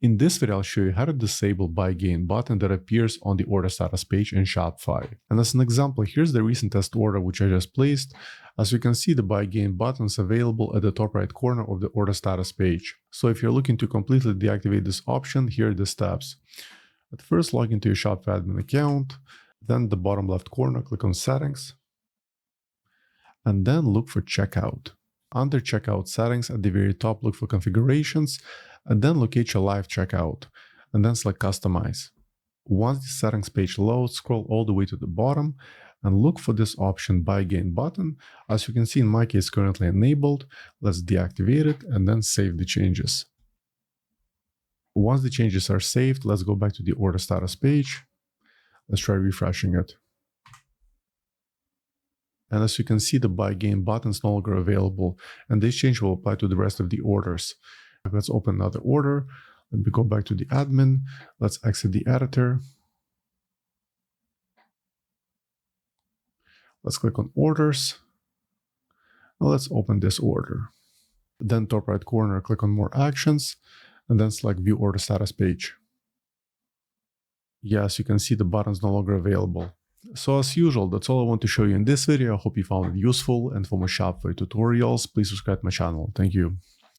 In this video, I'll show you how to disable buy gain button that appears on the order status page in Shopify. And as an example, here's the recent test order which I just placed. As you can see, the buy gain button is available at the top right corner of the order status page. So if you're looking to completely deactivate this option, here are the steps. At first, log into your Shopify admin account, then the bottom left corner, click on settings, and then look for checkout. Under checkout settings at the very top, look for configurations, and then locate your live checkout, and then select customize. Once the settings page loads, scroll all the way to the bottom and look for this option buy gain button. As you can see, in my case, currently enabled. Let's deactivate it and then save the changes. Once the changes are saved, let's go back to the order status page. Let's try refreshing it. And as you can see, the buy gain button is no longer available, and this change will apply to the rest of the orders. Let's open another order. Let me go back to the admin. Let's exit the editor. Let's click on orders. Now let's open this order. Then top right corner, click on more actions, and then select view order status page. Yes, you can see the button is no longer available. So as usual, that's all I want to show you in this video. I hope you found it useful, and for more Shopify tutorials, please subscribe to my channel. Thank you.